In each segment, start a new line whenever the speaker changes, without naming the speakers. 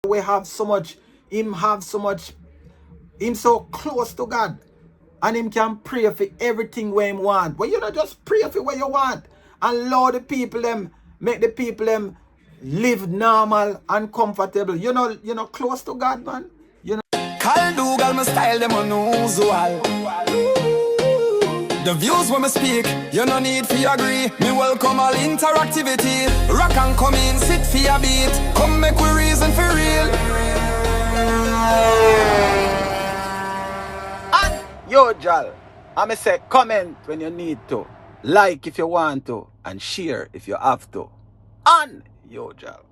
We have so much, him so close to God. And him can pray for everything where him want. But you know, just pray for what you want. And allow the people them, make the people them live normal and comfortable. You know, close to God, man. You know.
Call Dougal, my style them unusual. The views when me speak, you no need for agree. Me welcome all interactivity. Rock and come in, sit for your beat. Come make we reason for real.
And yo, Jal, I'ma say comment when you need to, like if you want to, and share if you have to. And yo, Jal.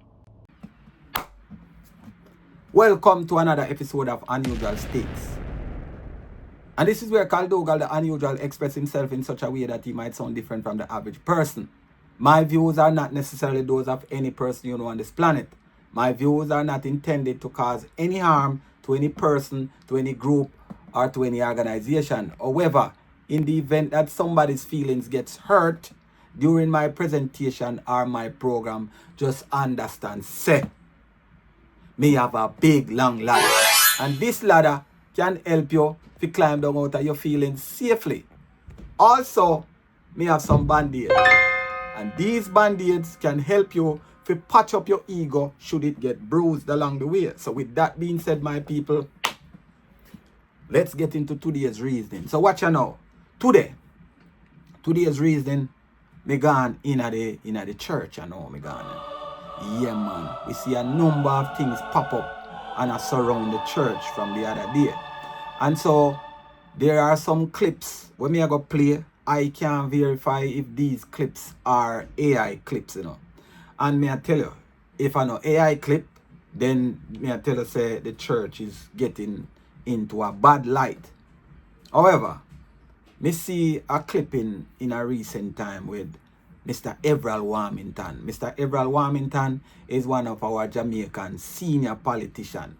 Welcome to another episode of Unusual Stakes. And this is where Carl Dougal, the unusual, expresses himself in such a way that he might sound different from the average person. My views are not necessarily those of any person you know on this planet. My views are not intended to cause any harm to any person, to any group, or to any organization. However, in the event that somebody's feelings gets hurt during my presentation or my program, just understand, say, me have a big long ladder. And this ladder can help you to climb down out of your feelings safely. Also, me have some band-aids. And these band-aids can help you to patch up your ego should it get bruised along the way. So with that being said, my people, let's get into today's reasoning. So watch you now. Today's reasoning, me gone in the church, you know, me gone. Yeah, man. We see a number of things pop up and surround the church from the other day. And so, there are some clips when me I go play. I can verify if these clips are AI clips, you know. And me I tell you, if I know AI clip, then me I tell you, say, the church is getting into a bad light. However, me see a clip in a recent time with Mr. Everal Warmington. Mr. Everal Warmington is one of our Jamaican senior politicians.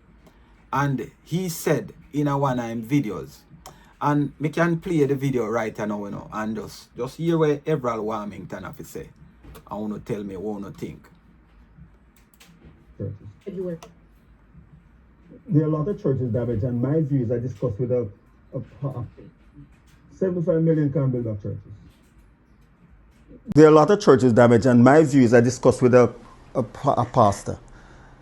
And he said in a one of his videos, and me can play the video right now, you know, and just hear what Everal Warmington have to say. I want to tell me what you think.
Churches. There are a lot of churches damaged, and my views I discussed with a 75 million can build up churches. There are a lot of churches damaged, and my views I discussed with a pastor.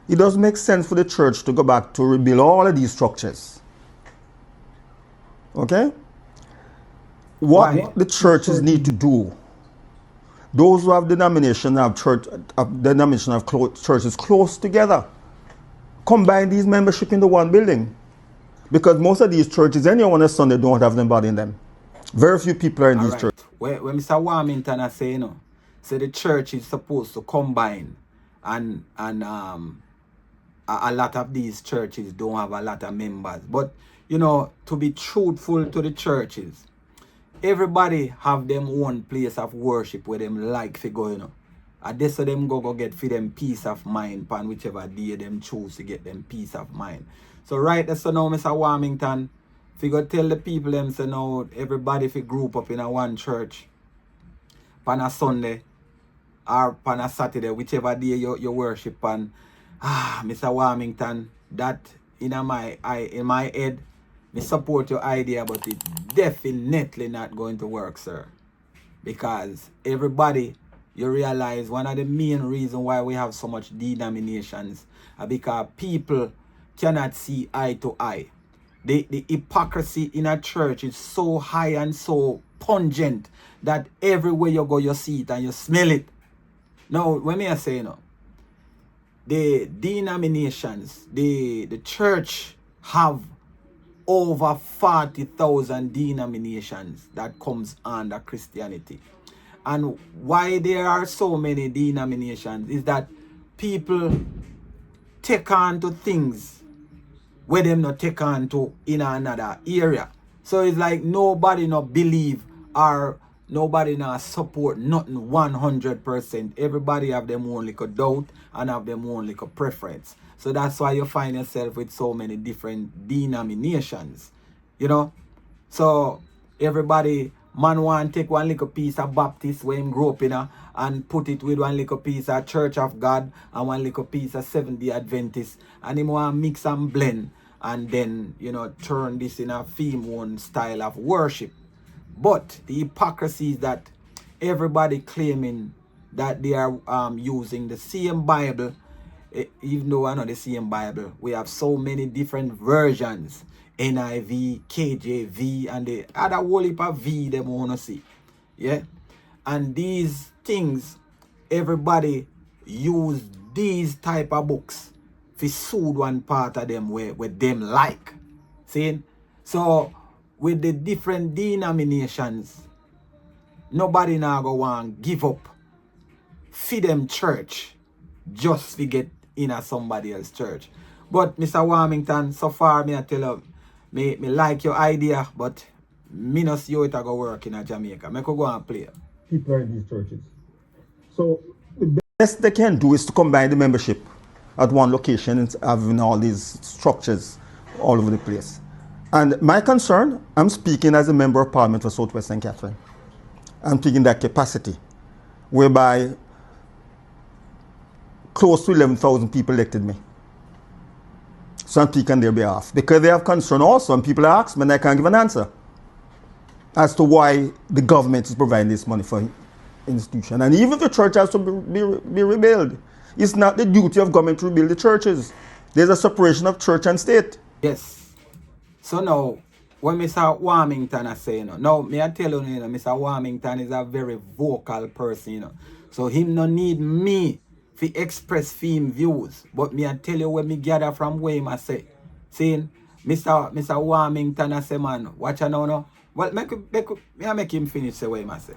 It doesn't make sense for the church to go back to rebuild all of these structures. Okay? What the churches need to do, those who have denomination of churches close together, combine these membership into one building. Because most of these churches, anyone on Sunday don't have anybody in them. Very few people are in these churches.
When Mr. Warmington is saying, you know, so the church is supposed to combine, and a lot of these churches don't have a lot of members. But you know, to be truthful to the churches, everybody have them own place of worship where them like to go, you know. And this so them go get for them peace of mind upon whichever day them choose to get them peace of mind. So right there, so now Mr. Warmington, if you go tell the people them, say now everybody if you group up in a one church on a Sunday or on a Saturday, whichever day you worship on, Mr. Warmington, that in my head, me support your idea, but it's definitely not going to work, sir. Because everybody, you realize one of the main reasons why we have so much denominations are because people cannot see eye to eye. The hypocrisy in a church is so high and so pungent that everywhere you go, you see it and you smell it. Now, when me I say, you know, the denominations, the church have over 40,000 denominations that comes under Christianity. And why there are so many denominations is that people take on to things where them not take on to in another area. So it's like nobody not believe or nobody not support nothing 100%. Everybody have them own little doubt and have them own little preference. So that's why you find yourself with so many different denominations, you know. So everybody Man want take one little piece of Baptist where him grew up in and put it with one little piece of Church of God and one little piece of Seventh-day Adventist, and him want mix and blend and then, you know, turn this in a theme one style of worship. But the hypocrisy is that everybody claiming that they are using the same Bible, even though I know the same Bible, we have so many different versions. NIV, KJV, and the other whole heap of V them wanna see. Yeah? And these things, everybody use these type of books to suit one part of them where them like. See? So with the different denominations, nobody now go want give up for them church just to get in a somebody else church. But Mr. Warmington, so far me I tell you, me like your idea, but me not see how it go work in Jamaica. Me could go and play.
People are in these churches. So the best they can do is to combine the membership at one location and having all these structures all over the place. And my concern, I'm speaking as a member of Parliament for Southwest St. Catherine. I'm speaking that capacity, whereby close to 11,000 people elected me. So I'm speaking on their behalf. Because they have concern also, and people ask me and I can't give an answer as to why the government is providing this money for institution. And even if the church has to be rebuilt, it's not the duty of government to rebuild the churches. There's a separation of church and state.
Yes. So now, when Mr. Warmington I say, now me I tell you, Mr. Warmington is a very vocal person, So him no need me to express him views, but me I tell you where me gather from where him I say. Saying, Mr. Warmington I say, man, watch out now. Well, make him finish the way him I say.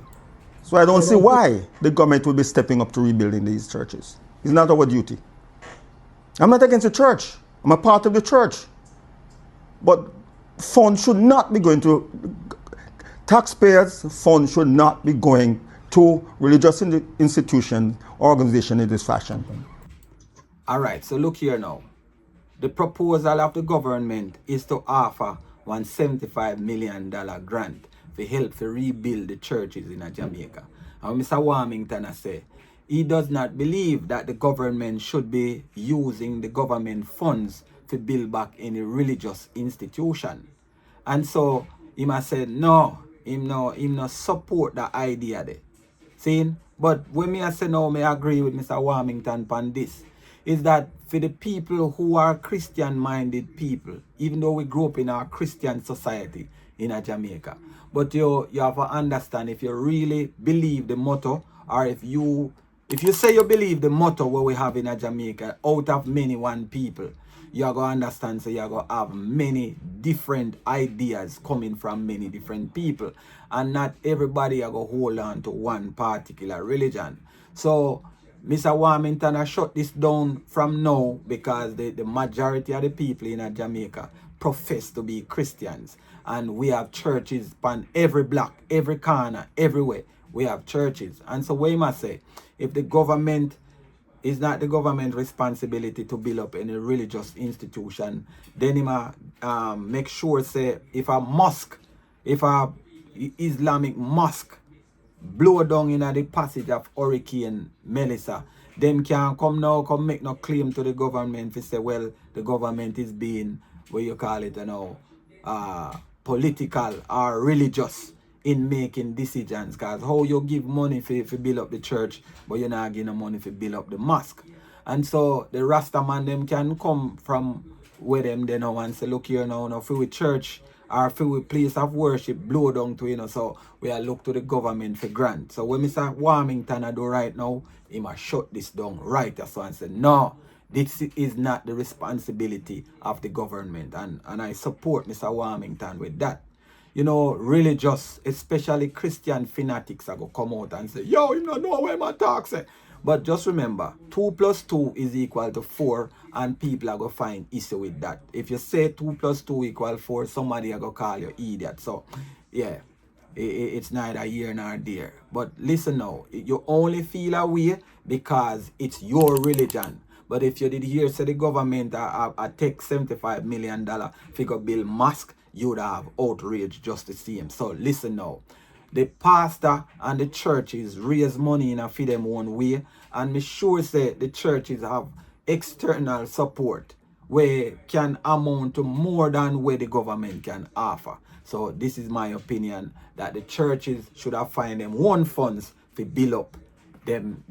So I don't see why the government will be stepping up to rebuilding these churches. It's not our duty. I'm not against the church. I'm a part of the church. But funds should not be going to, taxpayers' funds should not be going to religious institutions, organizations in this fashion.
All right, so look here now. The proposal of the government is to offer $175 million grant to help to rebuild the churches in Jamaica. And Mr. Warmington has said he does not believe that the government should be using the government funds to build back any religious institution. And so he must say no, him no support the idea there. See? But when me I say no, me agree with Mr. Warmington on this, is that for the people who are Christian-minded people, even though we grew up in a Christian society in Jamaica, but you have to understand, if you really believe the motto, or if you say you believe the motto what we have in Jamaica, out of many one people, you are going to understand, so you are going to have many different ideas coming from many different people. And not everybody are going to hold on to one particular religion. So, Mr. Warmington has shut this down from now because the majority of the people in Jamaica profess to be Christians. And we have churches on every block, every corner, everywhere. We have churches. And so what you must say, if the government is not the government responsibility to build up any religious institution, then he make sure say if a mosque, if a Islamic mosque blow down in the passage of Hurricane Melissa, them can come make no claim to the government to say, well, the government is being, what you call it, political or religious in making decisions. Because how you give money for build up the church, but you're not giving money for build up the mosque. And so the Rasta man them can come from where them they know and say, look here now, for with church or for with place of worship blow down to, so we are look to the government for grant. So when Mr. Warmington I do right now, he must shut this down right so and say, no, this is not the responsibility of the government. And I support Mr. Warmington with that. Religious, especially Christian fanatics are going to come out and say, yo, you don't know where my talk say. But just remember, 2 + 2 is equal to 4, and people are going to find issue with that. If you say 2 + 2 = 4, somebody are going to call you idiot. So, yeah, it's neither here nor there. But listen now, you only feel away because it's your religion. But if you did hear say the government take $75 million figure bill mosque, you would have outrage just the same. So listen now. the pastor and the churches raise money in a for them one way, and me sure say the churches have external support where can amount to more than where the government can offer. So this is my opinion that the churches should have find them one funds to build up them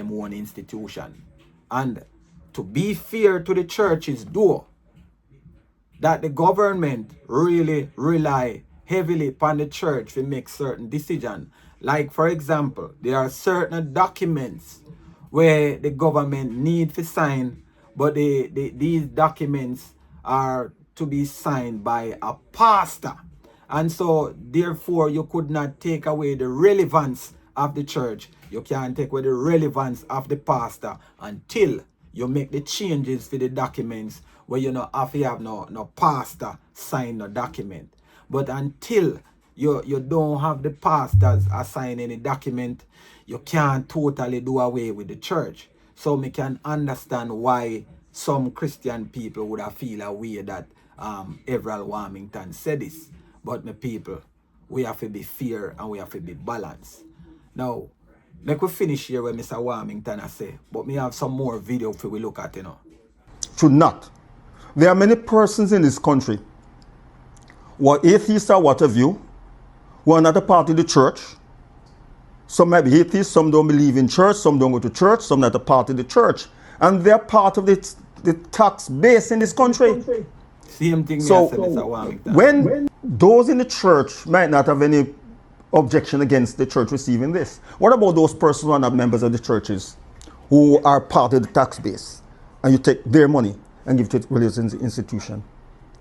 one institution. And to be fair to the churches though, that the government really rely heavily upon the church to make certain decisions. Like for example, there are certain documents where the government need to sign, but these documents are to be signed by a pastor. And so therefore you could not take away the relevance of the church. You can't take away the relevance of the pastor until you make the changes for the documents where you know have to have no pastor sign no document. But until you don't have the pastors assign any document, you can't totally do away with the church. So me can understand why some Christian people would have feel a way that Everal Warmington said this. But my people, we have to be fair and we have to be balanced. Now, make we finish here where Mr. Warmington has say, but me have some more video for we look at, you know.
Should not. There are many persons in this country who are atheists or what have you, who are not a part of the church. Some might be atheists, some don't believe in church, some don't go to church, some not a part of the church. And they're part of the tax base in this country.
Same thing
So
Mr. Warmington.
when those in the church might not have any objection against the church receiving this, what about those persons who are not members of the churches who are part of the tax base and you take their money and give it to religious institution?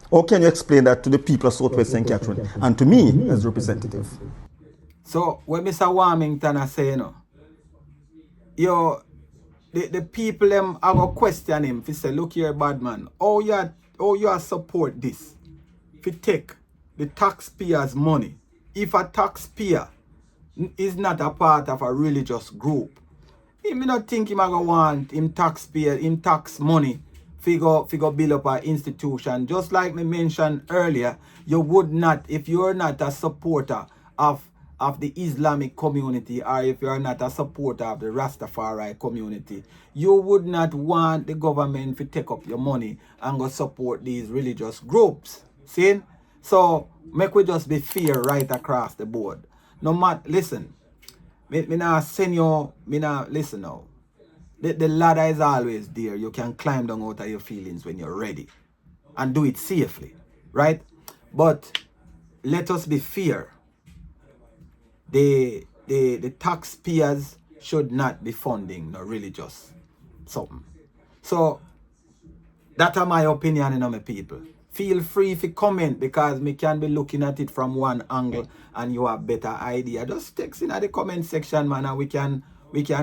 How can you explain that to the people of Southwest St. Catherine and to me as representative?
So what Mr. Warmington is saying, the people them are going to question him if say, look here, bad man, how you support this? If you take the taxpayers' money, if a taxpayer is not a part of a religious group, he may not think him going to want him tax money go build up an institution. Just like me mentioned earlier, you would not, if you're not a supporter of the Islamic community, or if you're not a supporter of the Rastafari community, you would not want the government to take up your money and go support these religious groups. See? So make we just be fair right across the board. No matter, listen, me now send you, listen now. The ladder is always there. You can climb down out of your feelings when you're ready. And do it safely. Right? But let us be fair. The taxpayers should not be funding no religious something. So that's my opinion, my people. Feel free to comment because me can be looking at it from one angle and you have better idea. Just text in the comment section, man, and we can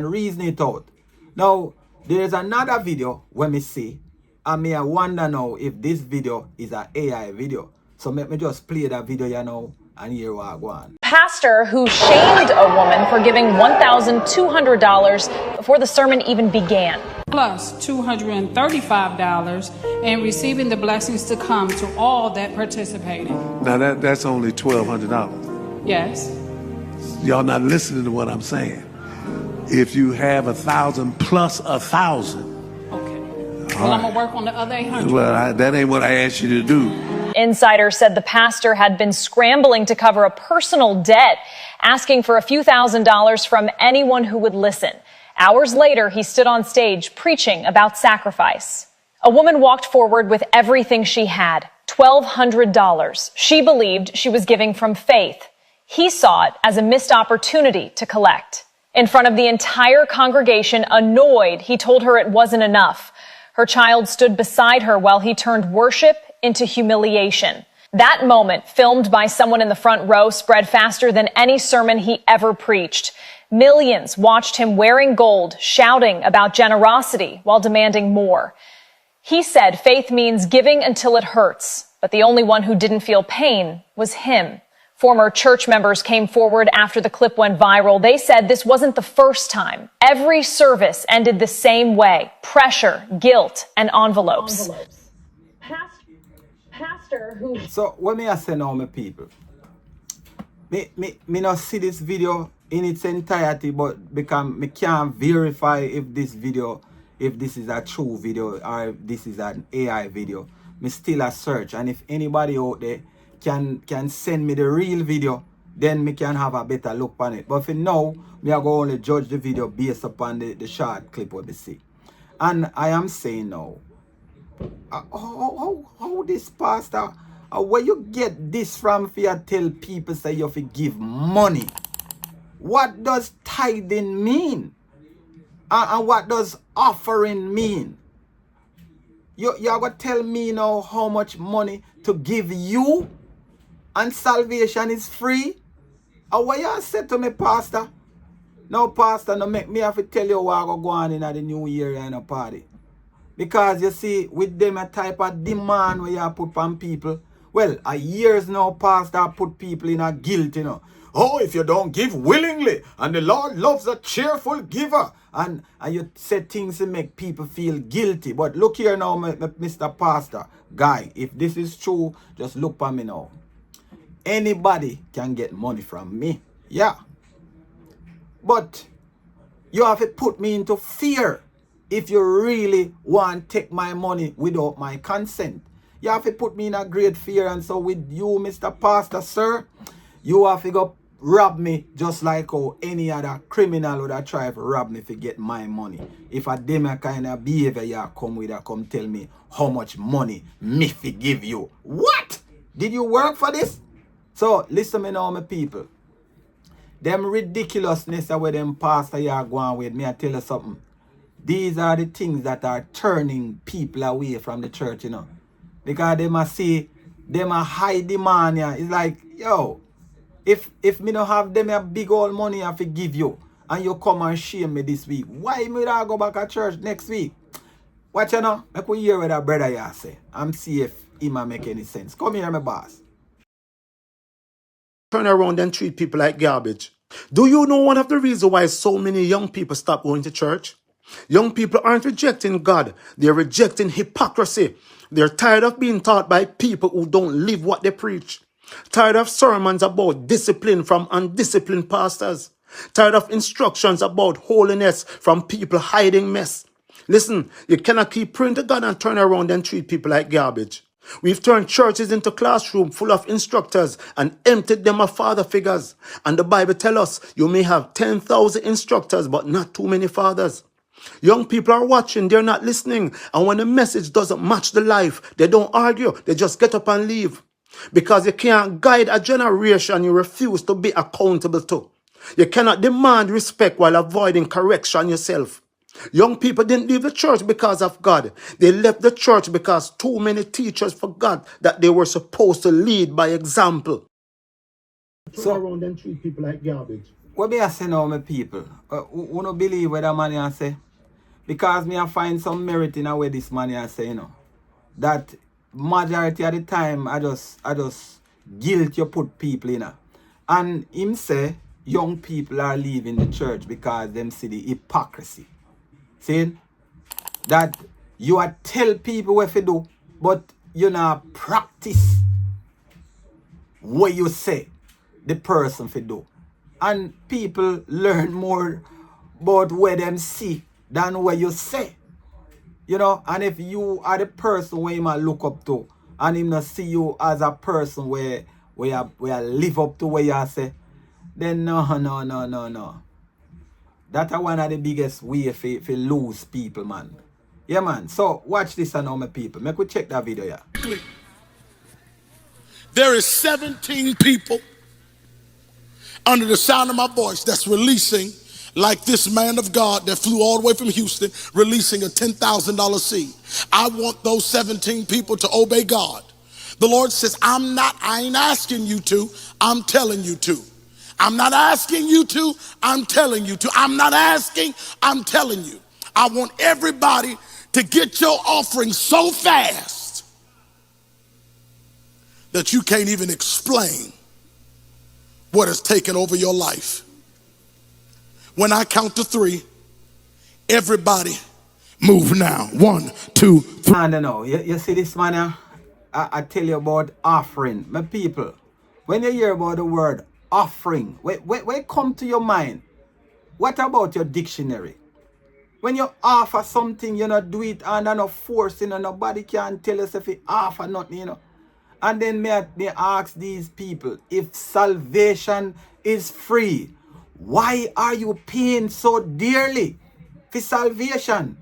reason it out. Now, there's another video when me see, and me I wonder now if this video is an AI video. So let me just play that video you know and hear what I go on.
Pastor who shamed a woman for giving $1,200 before the sermon even began.
Plus $235 and receiving the blessings to come to all that participated.
Now that's only $1,200.
Yes.
Y'all not listening to what I'm saying. If you have 1,000 plus 1,000.
Okay. Well, I'm gonna work on the other 800.
Well, that ain't what I asked you to do.
Insider said the pastor had been scrambling to cover a personal debt, asking for a few $1,000s from anyone who would listen. Hours later, he stood on stage preaching about sacrifice. A woman walked forward with everything she had, $1,200. She believed she was giving from faith. He saw it as a missed opportunity to collect. In front of the entire congregation, annoyed, he told her it wasn't enough. Her child stood beside her while he turned worship into humiliation. That moment, filmed by someone in the front row, spread faster than any sermon he ever preached. Millions watched him wearing gold, shouting about generosity while demanding more. He said faith means giving until it hurts, but the only one who didn't feel pain was him. Former church members came forward after the clip went viral. They said this wasn't the first time. Every service ended the same way: pressure, guilt, and envelopes.
So what may I say now, my people? Me not see this video in its entirety, but because me can't verify if this is a true video or if this is an AI video. Me still a search, and if anybody out there can send me the real video, then me can have a better look on it. But for now, me are going to only judge the video based upon the short clip what we see. And I am saying now, how this pastor, where you get this from for you tell people say you have to give money? What does tithing mean? And what does offering mean? You are going to tell me now how much money to give you and salvation is free? And what you said to me, pastor? No, pastor, no make me have to tell you what go on in the new year and a party. Because you see, with them a type of demand where you put on people, well, a years now, pastor put people in a guilt, you know. Oh, if you don't give willingly, and the Lord loves a cheerful giver. And you said things to make people feel guilty. But look here now, Mr. Pastor, guy, if this is true, just look at me now. Anybody can get money from me. Yeah. But you have to put me into fear if you really want to take my money without my consent. You have to put me in a great fear. And so with you, Mr. Pastor, sir, you have to go rob me just like how any other criminal would have tried to rob me to get my money. If a dem kind of behavior you come with, come tell me how much money me fi give you. What? Did you work for this? So listen me now, my people. Them ridiculousness where them pastor you are going with, me I tell you something. These are the things that are turning people away from the church, you know. Because they must see them a high demand. Yeah. It's like, yo, if me don't have them a big old money I give you, and you come and shame me this week, why me not go back to church next week? Watch you know, make we hear what that brother you say. I'm see if it might make any sense. Come here, my boss.
Turn around and treat people like garbage. Do you know one of the reasons why so many young people stop going to church? Young people aren't rejecting God. They're rejecting hypocrisy. They're tired of being taught by people who don't live what they preach. Tired of sermons about discipline from undisciplined pastors. Tired of instructions about holiness from people hiding mess. Listen, you cannot keep praying to God and turn around and treat people like garbage. We've turned churches into classrooms full of instructors and emptied them of father figures. And the Bible tells us you may have 10,000 instructors, but not too many fathers. Young people are watching, they're not listening. And when the message doesn't match the life, they don't argue. They just get up and leave. Because you can't guide a generation you refuse to be accountable to. You cannot demand respect while avoiding correction yourself. Young people didn't leave the church because of God. They left the church because too many teachers forgot that they were supposed to lead by example.
So,
Turn around and treat people like garbage.
What me I say now, my people? Who no believe what that man I say? Because me I find some merit in what this man I say, you know. That majority of the time I just guilt you put people in. And him say young people are leaving the church because them see the hypocrisy. See? That you are tell people what to do, but you not practice what you say the person to do. And people learn more about what them see than what you say. You know, and if you are the person where you might look up to, and him not see you as a person where you live up to what you say, then no. That's one of the biggest way for lose people, man. Yeah, man. So watch this now, my people. Make we check that video, yeah.
There is 17 people under the sound of my voice that's releasing, like this man of God that flew all the way from Houston, releasing a $10,000 seed. I want those 17 people to obey God. The Lord says, I ain't asking you to, I'm telling you to. I'm not asking you to, I'm telling you to. I'm not asking, I'm telling you. I want everybody to get your offering so fast that you can't even explain what has taken over your life. When I count to 3, everybody move now. 1, 2, 3.
I don't know. You see this man, I tell you about offering. My people, when you hear about the word offering, when come to your mind, what about your dictionary? When you offer something, you know, do it under no force, you know, nobody can tell us if you offer nothing, you know. And then may ask these people, if salvation is free, why are you paying so dearly for salvation?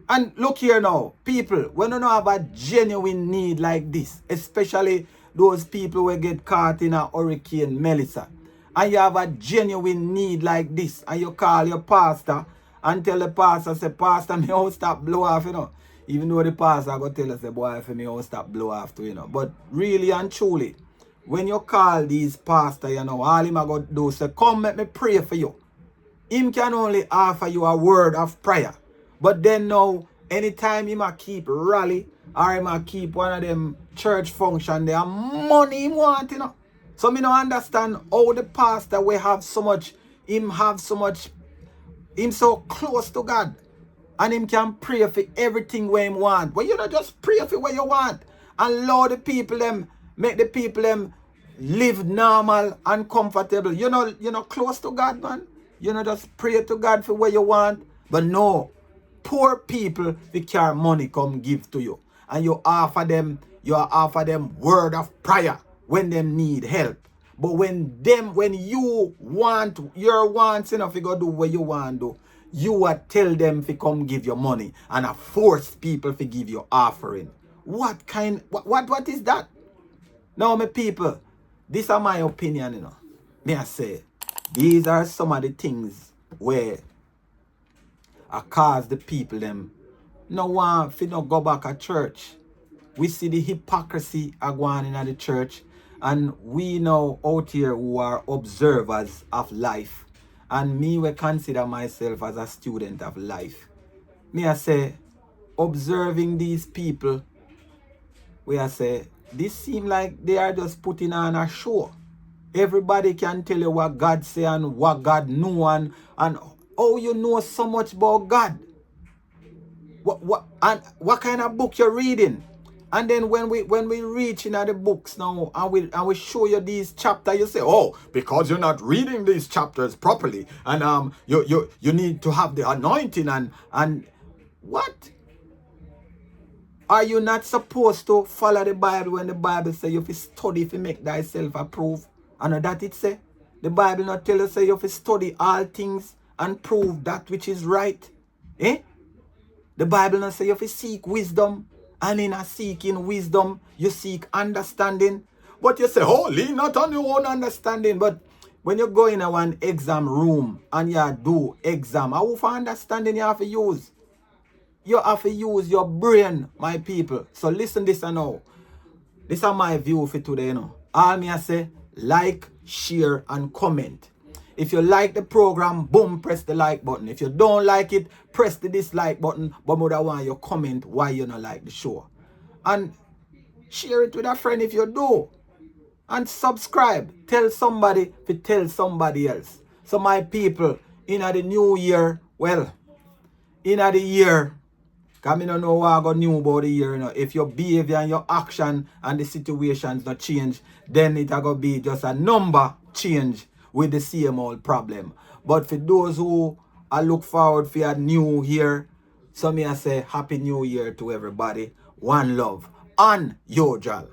And look here now, people, when you don't have a genuine need like this, especially those people who get caught in a Hurricane Melissa, and you have a genuine need like this, and you call your pastor and tell the pastor, say, Pastor, me won't stop blow off, you know. Even though the pastor go tell us, say, boy, for me won't stop blow off too, you know. But really and truly, when you call these pastors, you know, all him go do is say, come let me pray for you. Him can only offer you a word of prayer. But then now, anytime him a keep rally, or him a keep one of them church function, there money him want, you know. So me don't understand how the pastor will have so much, him so close to God. And him can pray for everything where him want. Well, you know, just pray for what you want. And allow the people them, make the people them live normal and comfortable. You know, close to God, man. You know, just pray to God for what you want. But no, poor people, they carry money come give to you. And you offer them word of prayer when them need help. But when you want your wants, you know, if you go do what you want to do, you are tell them to come give you money and force people to give you offering. What is that? Now, my people, these are my opinion, you know. May I say, these are some of the things where I cause the people them no want to no go back at church. We see the hypocrisy going in the church, and we know out here who are observers of life. And me, we consider myself as a student of life. Me, I say, observing these people, we I say, this seem like they are just putting on a show. Everybody can tell you what God say and what God know and oh, you know so much about God. What kind of book you're reading? And then when we reach in the books now and we show you these chapters, you say, oh, because you're not reading these chapters properly, and you need to have the anointing and what? Are you not supposed to follow the Bible when the Bible say you have to study if you make thyself approved? And that it say the Bible not tell us say you have to study all things and prove that which is right. The Bible not say you have to seek wisdom. And in a seeking wisdom, you seek understanding. But you say, oh, lean not on your own understanding. But when you go in a one exam room and you do exam, how for understanding you have to use? You have to use your brain, my people. So listen this now. This is my view for today, you know. All me I say, like, share, and comment. If you like the program, boom, press the like button. If you don't like it, press the dislike button. But I want you comment why you don't like the show. And share it with a friend if you do. And subscribe. Tell somebody to tell somebody else. So my people, in the new year, well, in the year, because I don't know what I got new about the year. You know, if your behavior and your action and the situations not change, then it's going to be just a number change with the same old problem. But for those who I look forward for a new year, so me I say Happy New Year to everybody. One love. On your job.